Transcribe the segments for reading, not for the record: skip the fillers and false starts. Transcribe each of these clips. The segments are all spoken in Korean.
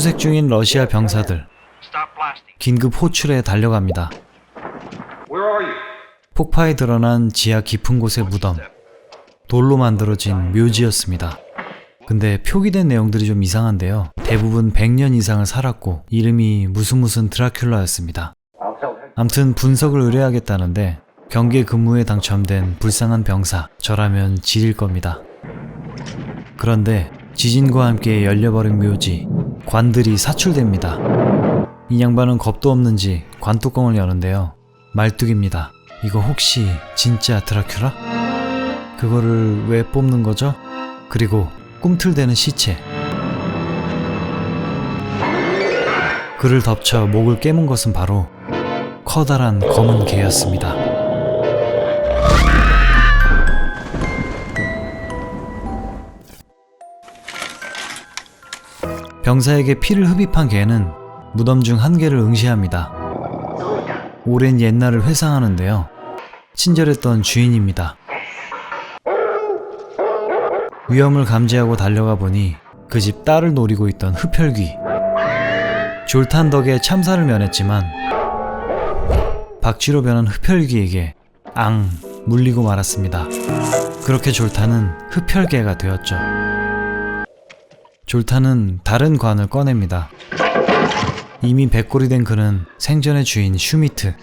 수색 중인 러시아 병사들, 긴급 호출에 달려갑니다. 폭파에 드러난 지하 깊은 곳의 무덤, 돌로 만들어진 묘지였습니다. 근데 표기된 내용들이 좀 이상한데요. 대부분 100년 이상을 살았고 이름이 무슨 드라큘라였습니다. 암튼 분석을 의뢰하겠다는데 경계 근무에 당첨된 불쌍한 병사, 저라면 지릴 겁니다. 그런데 지진과 함께 열려버린 묘지, 관들이 사출됩니다. 이 양반은 겁도 없는지 관뚜껑을 여는데요. 말뚝입니다. 이거 혹시 진짜 드라큘라? 그거를 왜 뽑는 거죠? 그리고 꿈틀대는 시체, 그를 덮쳐 목을 깨문 것은 바로 커다란 검은 개였습니다. 병사에게 피를 흡입한 개는 무덤 중 한 개를 응시합니다. 오랜 옛날을 회상하는데요. 친절했던 주인입니다. 위험을 감지하고 달려가 보니 그 집 딸을 노리고 있던 흡혈귀. 졸탄 덕에 참사를 면했지만 박쥐로 변한 흡혈귀에게 물리고 말았습니다. 그렇게 졸탄은 흡혈개가 되었죠. 졸탄은 다른 관을 꺼냅니다. 이미 백골이 된 그는 생전의 주인 슈미트.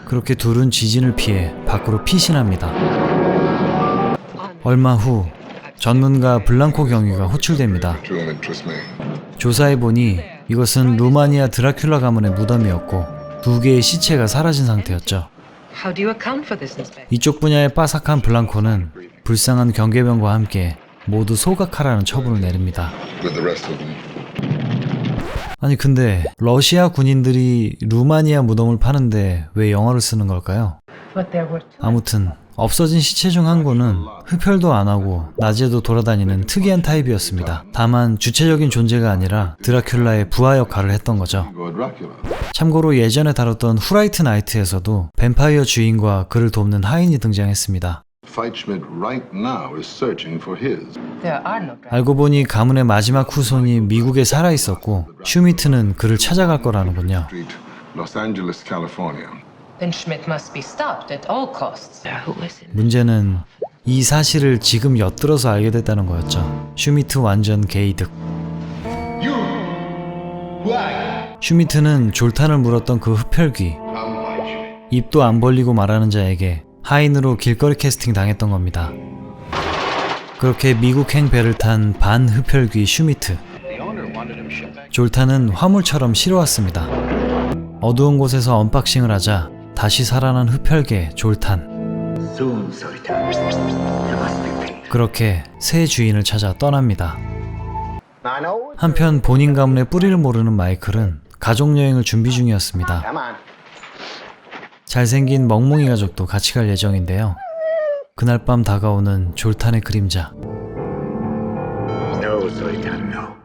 그렇게 둘은 지진을 피해 밖으로 피신합니다. 얼마 후 전문가 블랑코 경위가 호출됩니다. 조사해보니 이것은 루마니아 드라큘라 가문의 무덤이었고 2개의 시체가 사라진 상태였죠. 이쪽 분야에 빠삭한 블랑코는 불쌍한 경계병과 함께 모두 소각하라는 처분을 내립니다. 아니 근데 러시아 군인들이 루마니아 무덤을 파는데 왜 영어를 쓰는 걸까요? 아무튼 없어진 시체 중 한 구는 흡혈도 안 하고 낮에도 돌아다니는 특이한 타입이었습니다. 다만 주체적인 존재가 아니라 드라큘라의 부하 역할을 했던 거죠. 참고로 예전에 다뤘던 후라이트 나이트에서도 뱀파이어 주인과 그를 돕는 하인이 등장했습니다. 알고 보니 가문의 마지막 후손이 미국에 살아있었고 슈미트는 그를 찾아갈 거라는군요. 문제는 이 사실을 지금 엿들어서 알게 됐다는 거였죠. 슈미트 완전 게이득. 슈미트는 졸탄을 물었던 그 흡혈귀, 입도 안 벌리고 말하는 자에게 하인으로 길거리 캐스팅 당했던 겁니다. 그렇게 미국행 배를 탄 반흡혈귀 슈미트. 졸탄은 화물처럼 실어왔습니다. 어두운 곳에서 언박싱을 하자 다시 살아난 흡혈개 졸탄. 그렇게 새 주인을 찾아 떠납니다. 한편 본인 가문의 뿌리를 모르는 마이클은 가족여행을 준비 중이었습니다. 잘생긴 멍멍이 가족도 같이 갈 예정인데요. 그날 밤 다가오는 졸탄의 그림자.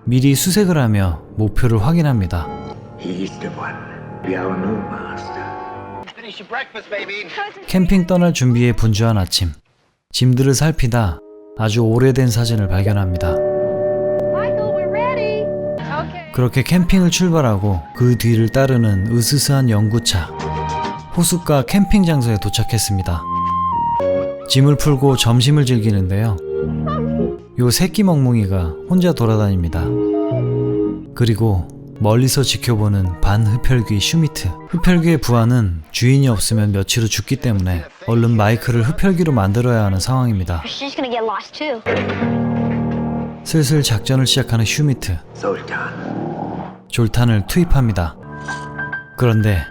미리 수색을 하며 목표를 확인합니다. 캠핑 떠날 준비에 분주한 아침, 짐들을 살피다 아주 오래된 사진을 발견합니다. 그렇게 캠핑을 출발하고 그 뒤를 따르는 으스스한 연구차. 호숫가 캠핑 장소에 도착했습니다. 짐을 풀고 점심을 즐기는데요. 요 새끼 멍뭉이가 혼자 돌아다닙니다. 그리고 멀리서 지켜보는 반흡혈귀 슈미트. 흡혈귀의 부하는 주인이 없으면 며칠 후 죽기 때문에 얼른 마이크를 흡혈귀로 만들어야 하는 상황입니다. 슬슬 작전을 시작하는 슈미트. 졸탄을 투입합니다. 그런데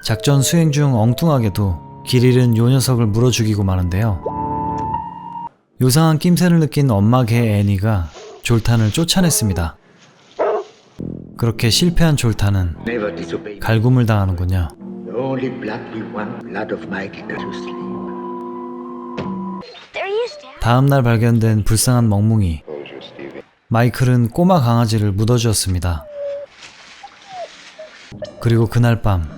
작전 수행 중 엉뚱하게도 길 잃은 요 녀석을 물어 죽이고 마는데요. 요상한 낌새를 느낀 엄마 개 애니가 졸탄을 쫓아냈습니다. 그렇게 실패한 졸탄은 갈굼을 당하는군요. 다음날 발견된 불쌍한 멍뭉이. 마이클은 꼬마 강아지를 묻어주었습니다. 그리고 그날 밤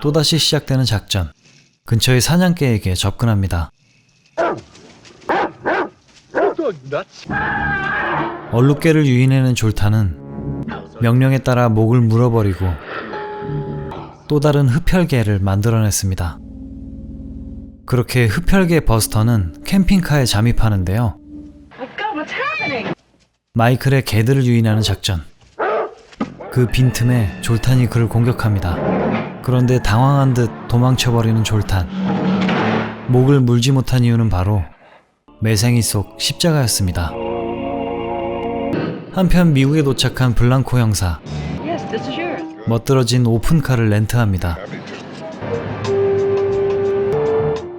또다시 시작되는 작전. 근처의 사냥개에게 접근합니다. 얼룩개를 유인해낸 졸탄은 명령에 따라 목을 물어버리고 또 다른 흡혈개를 만들어냈습니다. 그렇게 흡혈개 버스터는 캠핑카에 잠입하는데요. 마이클의 개들을 유인하는 작전. 그 빈틈에 졸탄이 그를 공격합니다. 그런데 당황한 듯 도망쳐버리는 졸탄. 목을 물지 못한 이유는 바로 매생이 속 십자가였습니다. 한편 미국에 도착한 블랑코 형사. 멋들어진 오픈카를 렌트합니다.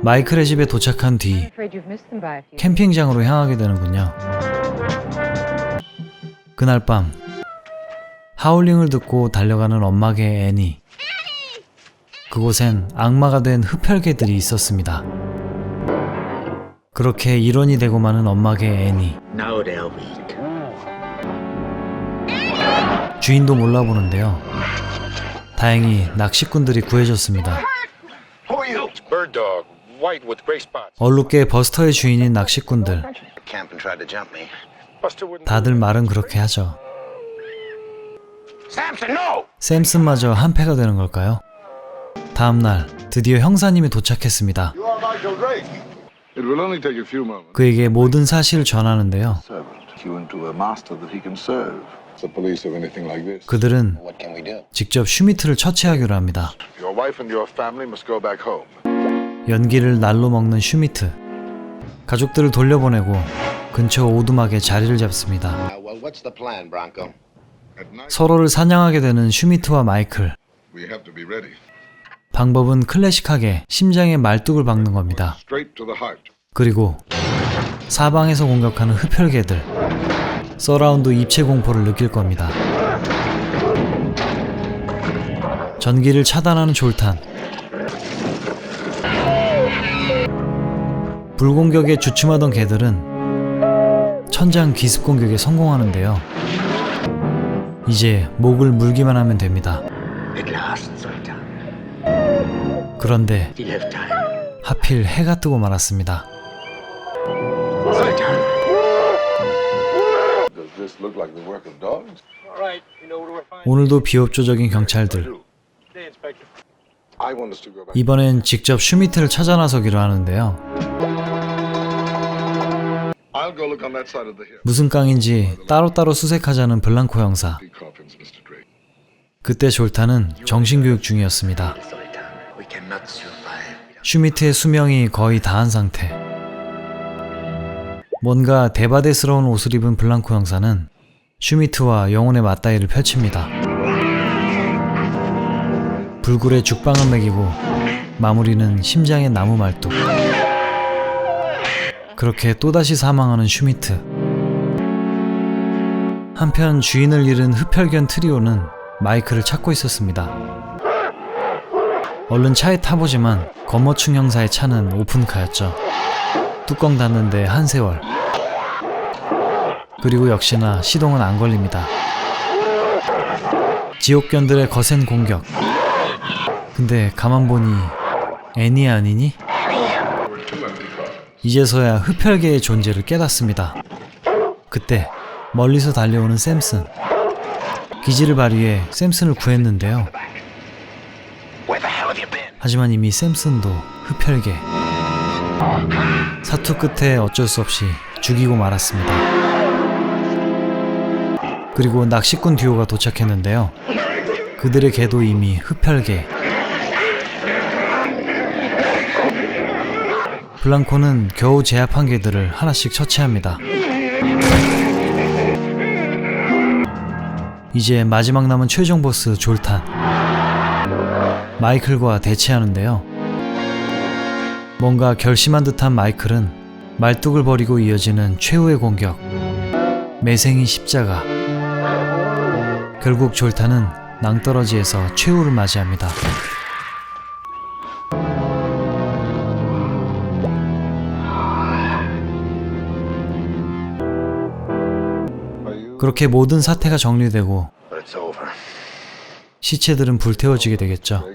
마이클의 집에 도착한 뒤 캠핑장으로 향하게 되는군요. 그날 밤 하울링을 듣고 달려가는 엄마개 애니. 그곳엔 악마가 된 흡혈개들이 있었습니다. 그렇게 일원이 되고 마는 엄마개 애니. 주인도 몰라보는데요. 다행히 낚시꾼들이 구해줬습니다. 얼룩개 버스터의 주인인 낚시꾼들. 다들 말은 그렇게 하죠. 샘슨마저 한패가 되는 걸까요? 다음날 드디어 형사님이 도착했습니다. 그에게 모든 사실을 전하는데요. 그들은 직접 슈미트를 처치하기로 합니다. 연기를 날로 먹는 슈미트. 가족들을 돌려보내고 근처 오두막에 자리를 잡습니다. 서로를 사냥하게 되는 슈미트와 마이클. 방법은 클래식하게 심장에 말뚝을 박는 겁니다. 그리고 사방에서 공격하는 흡혈개들. 서라운드 입체 공포를 느낄 겁니다. 전기를 차단하는 졸탄. 불공격에 주춤하던 개들은 천장 기습 공격에 성공하는데요. 이제 목을 물기만 하면 됩니다. 그런데 하필 해가 뜨고 말았습니다. 오늘도 비협조적인 경찰들. 이번엔 직접 슈미트를 찾아 나서기로 하는데요. 무슨 깡인지 따로따로 수색하자는 블랑코 형사. 그때 졸탄은 정신교육 중이었습니다. 슈미트의 수명이 거의 다한 상태. 뭔가 대바대스러운 옷을 입은 블랑코 형사는 슈미트와 영혼의 맞다이를 펼칩니다. 불굴에 죽방을 먹이고 마무리는 심장의 나무 말뚝. 그렇게 또다시 사망하는 슈미트. 한편 주인을 잃은 흡혈견 트리오는 마이클을 찾고 있었습니다. 얼른 차에 타보지만 검어충 형사의 차는 오픈카였죠. 뚜껑 닫는데 한 세월. 그리고 역시나 시동은 안 걸립니다. 지옥견들의 거센 공격. 근데 가만 보니 애니 아니니? 이제서야 흡혈개의 존재를 깨닫습니다. 그때 멀리서 달려오는 샘슨. 기지를 발휘해 샘슨을 구했는데요. 하지만 이미 샘슨도 흡혈개. 사투 끝에 어쩔 수 없이 죽이고 말았습니다. 그리고 낚시꾼 듀오가 도착했는데요. 그들의 개도 이미 흡혈개. 블랑코는 겨우 제압한 개들을 하나씩 처치합니다. 이제 마지막 남은 최종 보스 졸탄. 마이클과 대치하는데요. 뭔가 결심한 듯한 마이클은 말뚝을 버리고 이어지는 최후의 공격. 매생이 십자가. 결국 졸탄은 낭떠러지에서 최후를 맞이합니다. 그렇게 모든 사태가 정리되고 시체들은 불태워지게 되겠죠.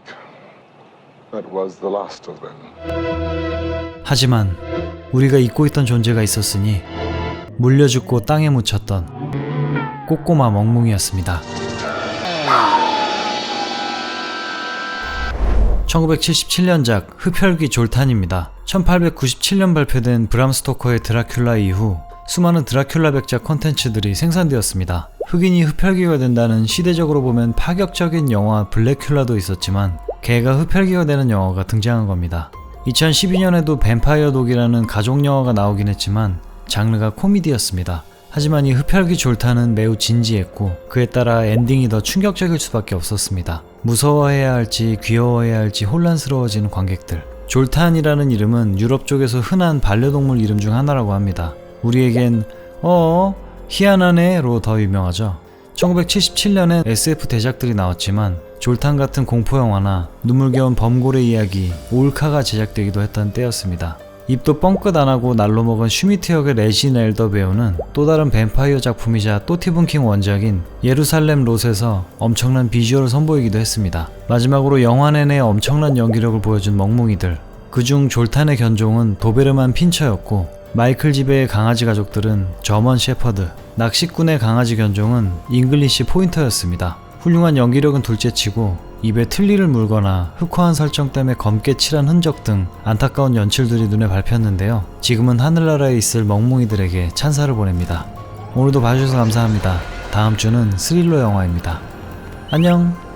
하지만 우리가 잊고 있던 존재가 있었으니 물려 죽고 땅에 묻혔던 꼬꼬마 멍뭉이였습니다. 1977년작 흡혈귀 졸탄입니다. 1897년 발표된 브람 스토커의 드라큘라 이후 수많은 드라큘라 백작 콘텐츠들이 생산되었습니다. 흑인이 흡혈귀가 된다는 시대적으로 보면 파격적인 영화 블랙큘라도 있었지만 개가 흡혈귀가 되는 영화가 등장한 겁니다. 2012년에도 뱀파이어 독이라는 가족 영화가 나오긴 했지만 장르가 코미디였습니다. 하지만 이 흡혈귀 졸탄은 매우 진지했고 그에 따라 엔딩이 더 충격적일 수밖에 없었습니다. 무서워해야 할지 귀여워해야 할지 혼란스러워지는 관객들. 졸탄이라는 이름은 유럽 쪽에서 흔한 반려동물 이름 중 하나라고 합니다. 우리에겐 희한하네로 더 유명하죠. 1977년엔 SF 대작들이 나왔지만 졸탄 같은 공포영화나 눈물겨운 범고래 이야기 올카가 제작되기도 했던 때였습니다. 입도 뻥끗 안하고 날로 먹은 슈미트 역의 레신 엘더 배우는 또 다른 뱀파이어 작품이자 또 스티븐 킹 원작인 예루살렘 롯에서 엄청난 비주얼을 선보이기도 했습니다. 마지막으로 영화 내내 엄청난 연기력을 보여준 멍뭉이들. 그중 졸탄의 견종은 도베르만 핀처였고 마이클 지베의 강아지 가족들은 저먼 셰퍼드, 낚시꾼의 강아지 견종은 잉글리시 포인터였습니다. 훌륭한 연기력은 둘째치고 입에 틀니를 물거나 흑화한 설정 때문에 검게 칠한 흔적 등 안타까운 연출들이 눈에 밟혔는데요. 지금은 하늘나라에 있을 멍뭉이들에게 찬사를 보냅니다. 오늘도 봐주셔서 감사합니다. 다음 주는 스릴러 영화입니다. 안녕.